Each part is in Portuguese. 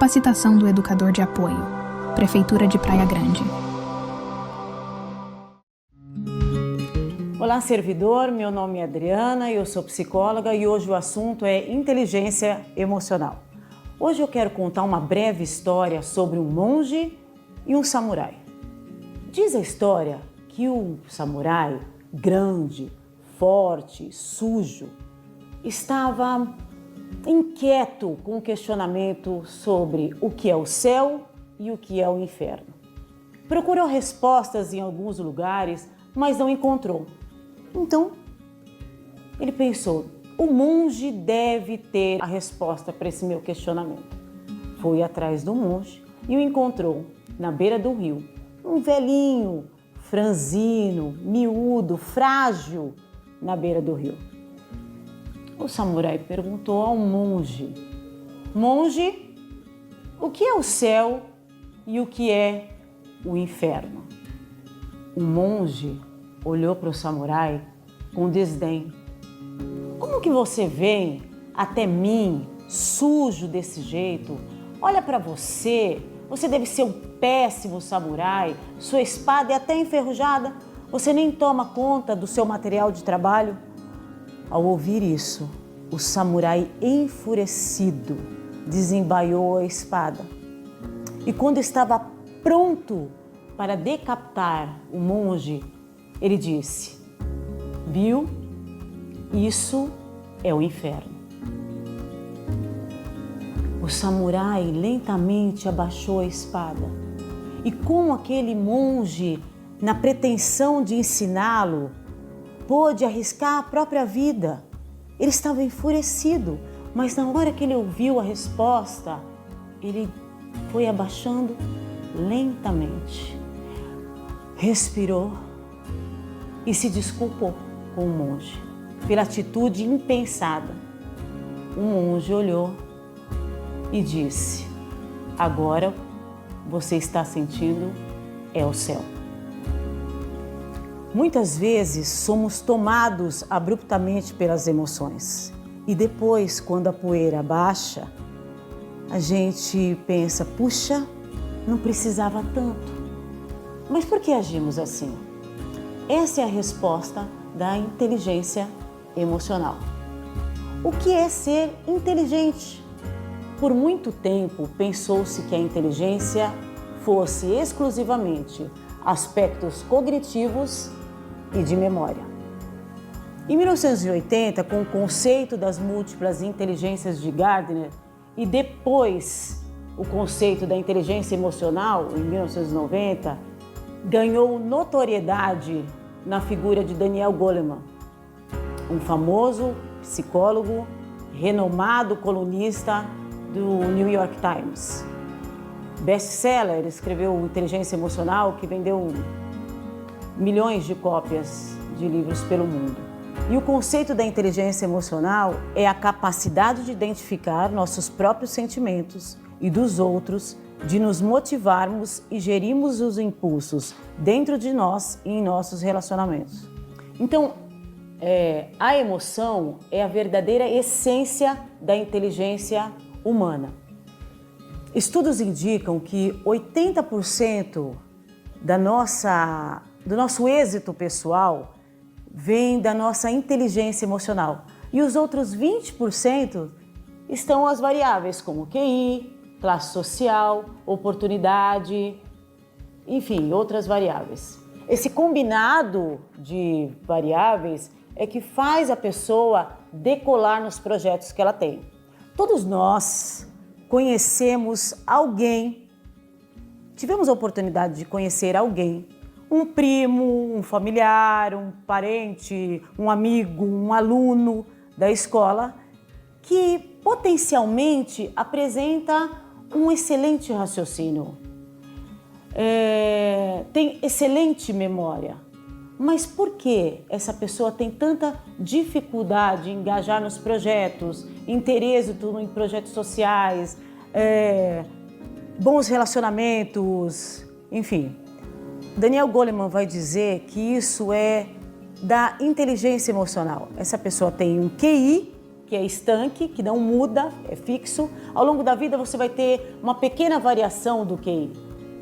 Capacitação do Educador de Apoio. Prefeitura de Praia Grande. Olá, servidor. Meu nome é Adriana, eu sou psicóloga e hoje o assunto é inteligência emocional. Hoje eu quero contar uma breve história sobre um monge e um samurai. Diz a história que o samurai, grande, forte, sujo, estava inquieto com o questionamento sobre o que é o céu e o que é o inferno. Procurou respostas em alguns lugares, mas não encontrou. Então, ele pensou, o monge deve ter a resposta para esse meu questionamento. Foi atrás do monge e o encontrou na beira do rio. Um velhinho, franzino, miúdo, frágil, na beira do rio. O samurai perguntou ao monge, monge, o que é o céu e o que é o inferno? O monge olhou para o samurai com desdém. Como que você vem até mim, sujo desse jeito? Olha para você, você deve ser um péssimo samurai, sua espada é até enferrujada, você nem toma conta do seu material de trabalho. Ao ouvir isso, o samurai enfurecido desembaiou a espada. E quando estava pronto para decapitar o monge, ele disse, viu? Isso é o inferno. O samurai lentamente abaixou a espada e com aquele monge, na pretensão de ensiná-lo, pôde arriscar a própria vida. Ele estava enfurecido, mas na hora que ele ouviu a resposta, ele foi abaixando lentamente. Respirou e se desculpou com o monge pela atitude impensada. O monge olhou e disse, agora você está sentindo é o céu. Muitas vezes somos tomados abruptamente pelas emoções e depois, quando a poeira baixa, a gente pensa, puxa, não precisava tanto. Mas por que agimos assim? Essa é a resposta da inteligência emocional. O que é ser inteligente? Por muito tempo pensou-se que a inteligência fosse exclusivamente aspectos cognitivos e de memória. Em 1980, com o conceito das múltiplas inteligências de Gardner e depois o conceito da inteligência emocional, em 1990, ganhou notoriedade na figura de Daniel Goleman, um famoso psicólogo, renomado colunista do New York Times. Best-seller, escreveu Inteligência Emocional, que vendeu milhões de cópias de livros pelo mundo. E o conceito da inteligência emocional é a capacidade de identificar nossos próprios sentimentos e dos outros, de nos motivarmos e gerirmos os impulsos dentro de nós e em nossos relacionamentos. Então, a emoção é a verdadeira essência da inteligência humana. Estudos indicam que 80% do nosso êxito pessoal vem da nossa inteligência emocional. E os outros 20% estão as variáveis como QI, classe social, oportunidade, enfim, outras variáveis. Esse combinado de variáveis é que faz a pessoa decolar nos projetos que ela tem. Todos nós conhecemos alguém, tivemos a oportunidade de conhecer alguém, um primo, um familiar, um parente, um amigo, um aluno da escola, que potencialmente apresenta um excelente raciocínio, tem excelente memória. Mas por que essa pessoa tem tanta dificuldade em engajar nos projetos, interesse em projetos sociais, bons relacionamentos, enfim? Daniel Goleman vai dizer que isso é da inteligência emocional. Essa pessoa tem um QI que é estanque, que não muda, é fixo. Ao longo da vida você vai ter uma pequena variação do QI.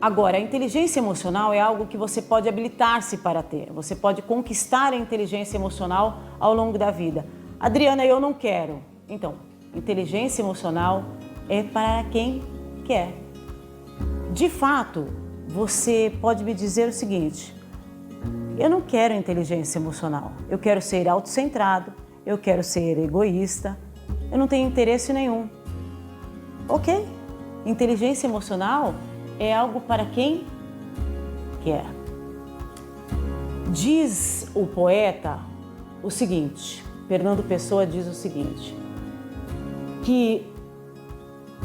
Agora, a inteligência emocional é algo que você pode habilitar-se para ter. Você pode conquistar a inteligência emocional ao longo da vida. Adriana, eu não quero. Então, inteligência emocional é para quem quer. De fato, você pode me dizer o seguinte: eu não quero inteligência emocional. Eu quero ser autocentrado, eu quero ser egoísta, eu não tenho interesse nenhum. Ok, inteligência emocional é algo para quem quer. Diz o poeta o seguinte, Fernando Pessoa diz o seguinte, que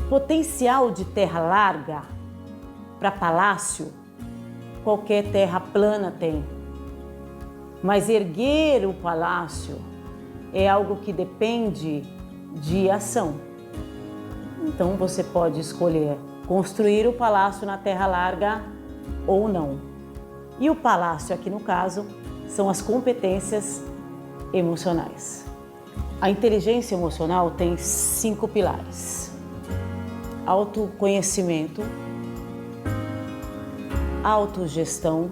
potencial de terra larga para palácio, qualquer terra plana tem. Mas erguer o palácio é algo que depende de ação. Então você pode escolher construir o palácio na terra larga ou não. E o palácio aqui no caso são as competências emocionais. A inteligência emocional tem 5 pilares: autoconhecimento, autogestão,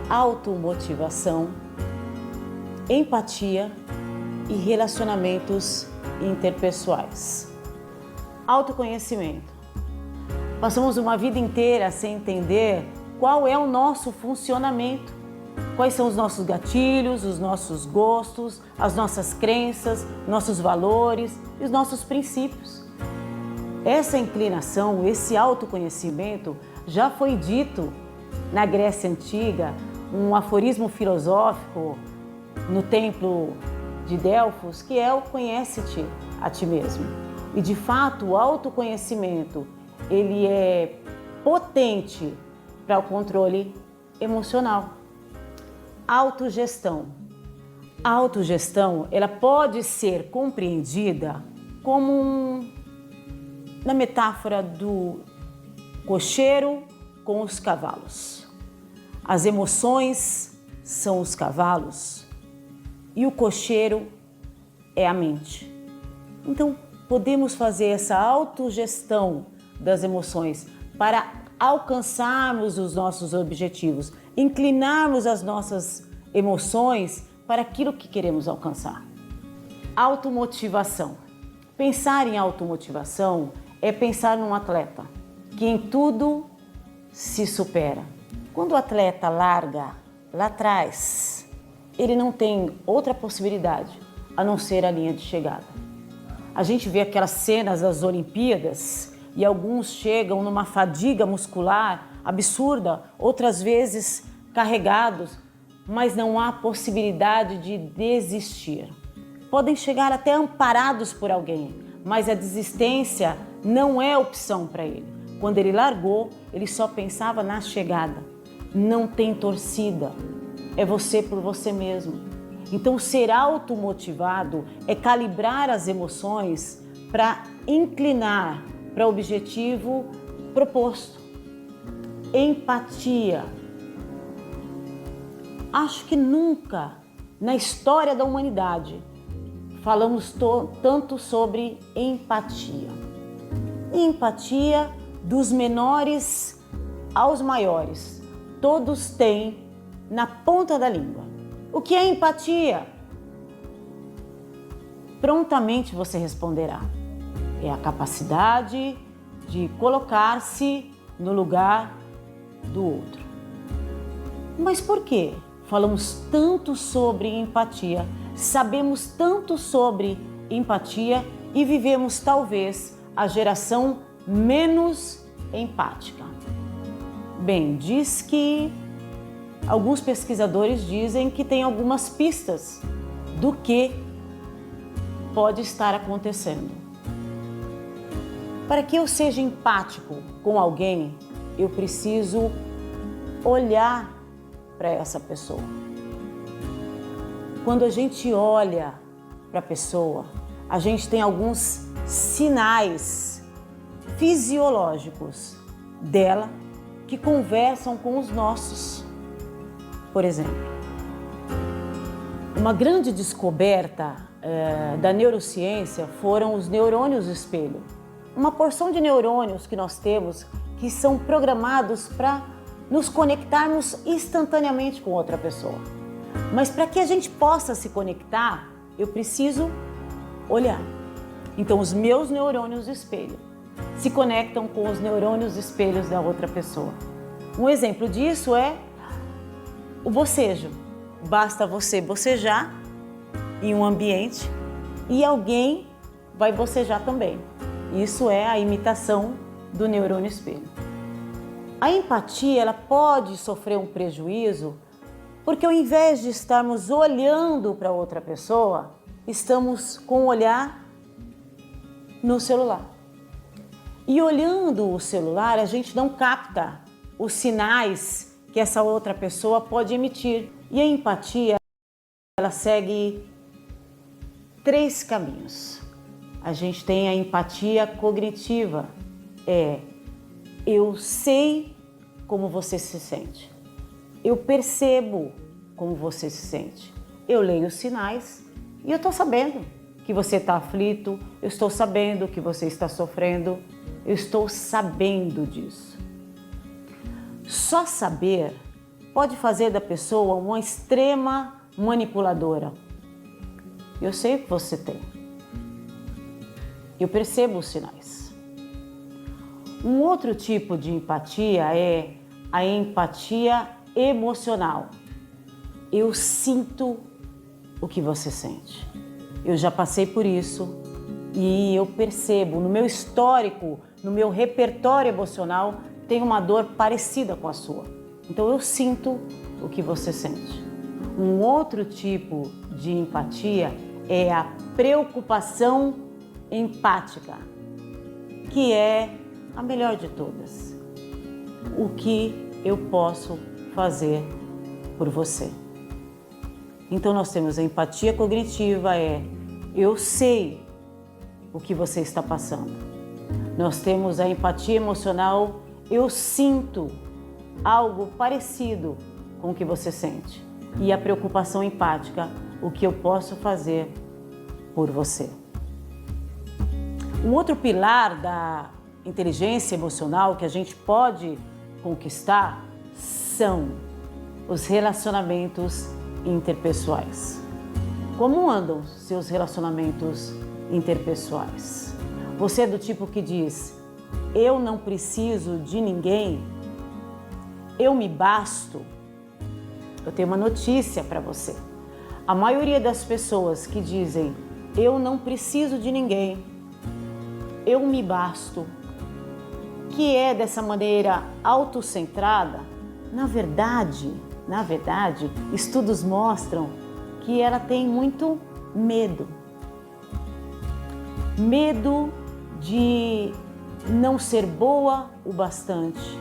automotivação, empatia e relacionamentos interpessoais. Autoconhecimento. Passamos uma vida inteira sem entender qual é o nosso funcionamento, quais são os nossos gatilhos, os nossos gostos, as nossas crenças, nossos valores e os nossos princípios. Essa inclinação, esse autoconhecimento já foi dito na Grécia Antiga, um aforismo filosófico no templo de Delfos, que é o conhece-te a ti mesmo. E de fato, o autoconhecimento, ele é potente para o controle emocional. Autogestão. A autogestão, ela pode ser compreendida como na metáfora do cocheiro com os cavalos. As emoções são os cavalos e o cocheiro é a mente. Então, podemos fazer essa autogestão das emoções para alcançarmos os nossos objetivos, inclinarmos as nossas emoções para aquilo que queremos alcançar. Automotivação. Pensar em automotivação é pensar num atleta que em tudo se supera. Quando o atleta larga lá atrás, ele não tem outra possibilidade a não ser a linha de chegada. A gente vê aquelas cenas das Olimpíadas e alguns chegam numa fadiga muscular absurda, outras vezes carregados, mas não há possibilidade de desistir. Podem chegar até amparados por alguém, mas a desistência não é opção para ele. Quando ele largou, ele só pensava na chegada. Não tem torcida, é você por você mesmo. Então, ser automotivado é calibrar as emoções para inclinar para o objetivo proposto. Empatia. Acho que nunca na história da humanidade falamos tanto sobre empatia. Empatia dos menores aos maiores. Todos têm na ponta da língua. O que é empatia? Prontamente você responderá. É a capacidade de colocar-se no lugar do outro. Mas por quê? Falamos tanto sobre empatia, sabemos tanto sobre empatia e vivemos talvez a geração menos empática. Bem, diz que alguns pesquisadores dizem que tem algumas pistas do que pode estar acontecendo. Para que eu seja empático com alguém, eu preciso olhar para essa pessoa. Quando a gente olha para a pessoa, a gente tem alguns sinais fisiológicos dela que conversam com os nossos. Por exemplo, uma grande descoberta da neurociência foram os neurônios espelho. Uma porção de neurônios que nós temos que são programados para nos conectarmos instantaneamente com outra pessoa. Mas para que a gente possa se conectar, eu preciso olhar. Então os meus neurônios espelho se conectam com os neurônios espelhos da outra pessoa. Um exemplo disso é o bocejo. Basta você bocejar em um ambiente e alguém vai bocejar também. Isso é a imitação do neurônio espelho. A empatia, ela pode sofrer um prejuízo porque ao invés de estarmos olhando para outra pessoa, estamos com o olhar no celular. E olhando o celular, a gente não capta os sinais que essa outra pessoa pode emitir. E a empatia, ela segue 3 caminhos. A gente tem a empatia cognitiva, eu sei como você se sente, eu percebo como você se sente, eu leio os sinais e eu estou sabendo que você está aflito, eu estou sabendo que você está sofrendo, eu estou sabendo disso. Só saber pode fazer da pessoa uma extrema manipuladora. Eu sei o que você tem. Eu percebo os sinais. Um outro tipo de empatia é a empatia emocional. Eu sinto o que você sente. Eu já passei por isso e eu percebo no meu histórico, no meu repertório emocional, tem uma dor parecida com a sua. Então eu sinto o que você sente. Um outro tipo de empatia é a preocupação empática, que é a melhor de todas. O que eu posso fazer por você? Então nós temos a empatia cognitiva, eu sei o que você está passando. Nós temos a empatia emocional, eu sinto algo parecido com o que você sente. E a preocupação empática, o que eu posso fazer por você. Um outro pilar da inteligência emocional que a gente pode conquistar são os relacionamentos interpessoais. Como andam seus relacionamentos interpessoais? Você é do tipo que diz, eu não preciso de ninguém, eu me basto? Eu tenho uma notícia para você. A maioria das pessoas que dizem, eu não preciso de ninguém, eu me basto, que é dessa maneira autocentrada, na verdade, estudos mostram que ela tem muito medo. Medo de não ser boa o bastante.